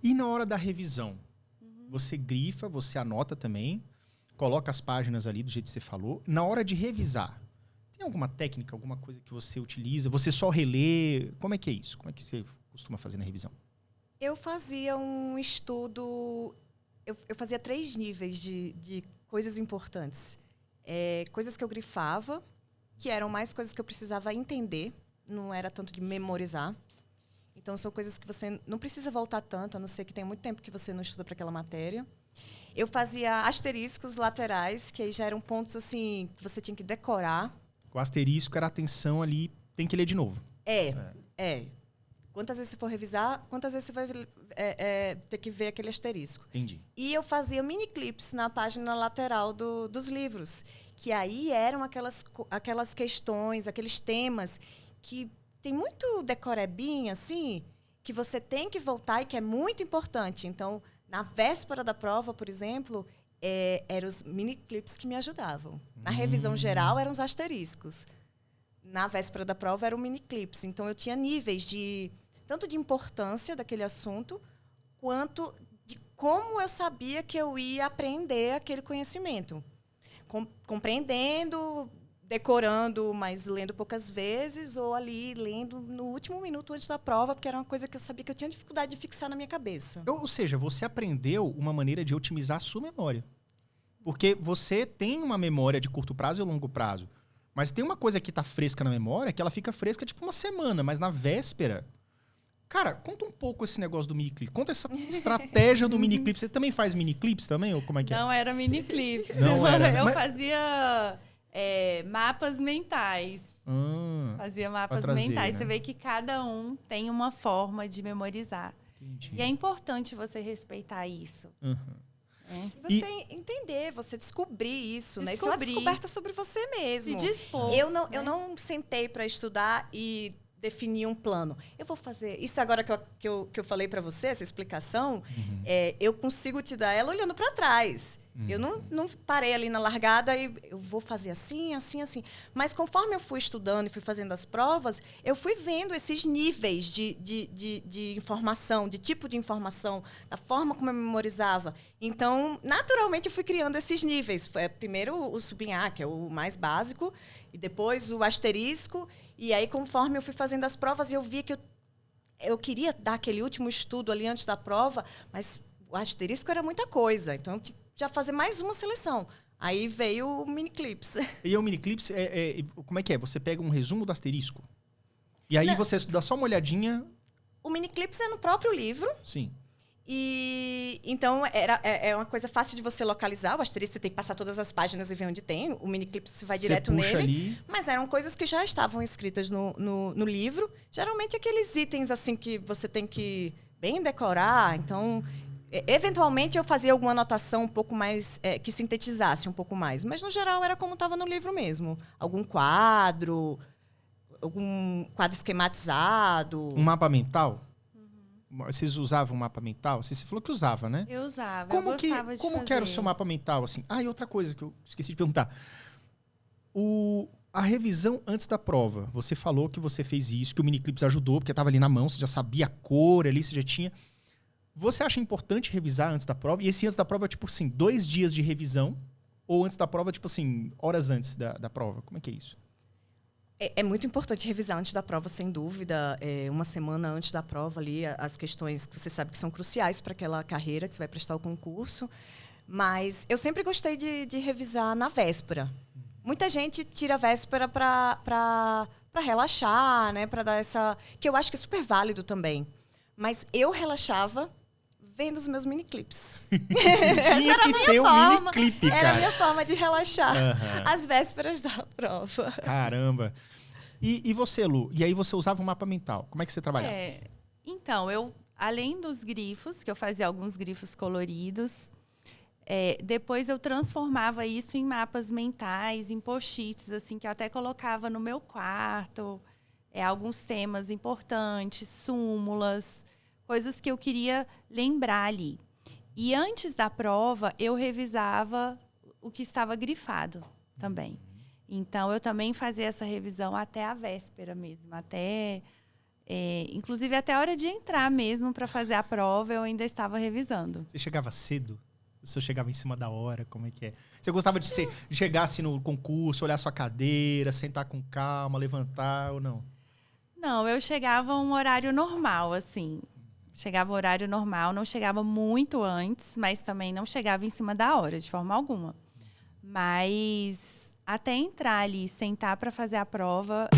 E na hora da revisão? Você grifa, você anota também, coloca as páginas ali do jeito que você falou. Na hora de revisar, tem alguma técnica, alguma coisa que você utiliza? Você só relê? Como é que é isso? Como é que você costuma fazer na revisão? Eu fazia um estudo... Eu fazia 3 níveis de coisas importantes. Coisas que eu grifava, que eram mais coisas que eu precisava entender, não era tanto de memorizar. Então, são coisas que você não precisa voltar tanto, a não ser que tenha muito tempo que você não estuda para aquela matéria. Eu fazia asteriscos laterais, que aí já eram pontos assim que você tinha que decorar. O asterisco era a atenção ali, tem que ler de novo. Quantas vezes você for revisar, quantas vezes você vai ter que ver aquele asterisco. Entendi. E eu fazia mini clips na página lateral dos livros, que aí eram aquelas questões, aqueles temas que tem muito decorebinho, assim, que você tem que voltar e que é muito importante. Então, na véspera da prova, por exemplo, eram os mini clips que me ajudavam. Na revisão geral, eram os asteriscos. Na véspera da prova, eram mini clips. Então, eu tinha níveis tanto de importância daquele assunto, quanto de como eu sabia que eu ia aprender aquele conhecimento. Compreendendo, decorando, mas lendo poucas vezes, ou ali lendo no último minuto antes da prova, porque era uma coisa que eu sabia que eu tinha dificuldade de fixar na minha cabeça. Ou seja, você aprendeu uma maneira de otimizar a sua memória. Porque você tem uma memória de curto prazo e longo prazo. Mas tem uma coisa que está fresca na memória, que ela fica fresca tipo uma semana, mas na véspera... Cara, conta um pouco esse negócio do miniclip. Conta essa estratégia do miniclip. Você também faz miniclips também? Ou como é que é? Não era miniclips. Não era. Eu fazia mapas mentais. Fazia mapas mentais. Né? Você vê que cada um tem uma forma de memorizar. Entendi. E é importante você respeitar isso. Você entender, você descobrir isso, né? Isso é uma descoberta sobre você mesmo. Se dispor. Eu não sentei para estudar e definir um plano. Eu vou fazer... Isso agora que eu falei para você, essa explicação, eu consigo te dar ela olhando para trás. Eu não parei ali na largada e eu vou fazer assim, assim, assim. Mas conforme eu fui estudando e fui fazendo as provas, eu fui vendo esses níveis de informação, de tipo de informação, da forma como eu memorizava. Então, naturalmente, eu fui criando esses níveis. Primeiro o sublinhar, que é o mais básico, e depois o asterisco. E aí, conforme eu fui fazendo as provas, eu via que eu queria dar aquele último estudo ali antes da prova, mas o asterisco era muita coisa. Então, eu tinha que já fazer mais uma seleção. Aí veio o miniclips. E o miniclips, como é que é? Você pega um resumo do asterisco? E aí você dá só uma olhadinha... O miniclips é no próprio livro. Sim. E então é uma coisa fácil de você localizar. O asterisco você tem que passar todas as páginas e ver onde tem. O miniclip você vai direto nele. Ali. Mas eram coisas que já estavam escritas no livro. Geralmente aqueles itens assim que você tem que bem decorar. Então, eventualmente eu fazia alguma anotação um pouco mais que sintetizasse um pouco mais. Mas no geral era como estava no livro mesmo. Algum quadro esquematizado. Um mapa mental? Vocês usavam um mapa mental? Você falou que usava, né? Eu usava, como eu gostava de Como fazer. que era o seu mapa mental? Assim? E outra coisa que eu esqueci de perguntar. A revisão antes da prova. Você falou que você fez isso, que o miniclips ajudou, porque estava ali na mão, você já sabia a cor ali, você já tinha... Você acha importante revisar antes da prova? E esse antes da prova é tipo assim, 2 dias de revisão? Ou antes da prova, tipo assim, horas antes da prova? Como é que é isso? É muito importante revisar antes da prova, sem dúvida. Uma semana antes da prova, ali, as questões que você sabe que são cruciais para aquela carreira que você vai prestar o concurso. Mas eu sempre gostei de revisar na véspera. Muita gente tira a véspera para relaxar, né? Para dar essa... Que eu acho que é super válido também. Mas eu relaxava vendo os meus miniclips. Tinha que ter um miniclip, cara. Era a minha forma de relaxar às vésperas da prova. Caramba. E você, Lu? E aí você usava um mapa mental. Como é que você trabalhava? Então, além dos grifos, que eu fazia alguns grifos coloridos, depois eu transformava isso em mapas mentais, em post-its, assim, que eu até colocava no meu quarto. Alguns temas importantes, súmulas, coisas que eu queria lembrar ali. E antes da prova, eu revisava o que estava grifado também. Então, eu também fazia essa revisão até a véspera mesmo, até Inclusive, até a hora de entrar mesmo para fazer a prova, eu ainda estava revisando. Você chegava cedo? O senhor chegava em cima da hora? Como é que é? Você gostava de chegar assim no concurso, olhar sua cadeira, sentar com calma, levantar ou não? Não, eu chegava a um horário normal, assim. Chegava horário normal, não chegava muito antes, mas também não chegava em cima da hora, de forma alguma. Mas até entrar ali, sentar para fazer a prova,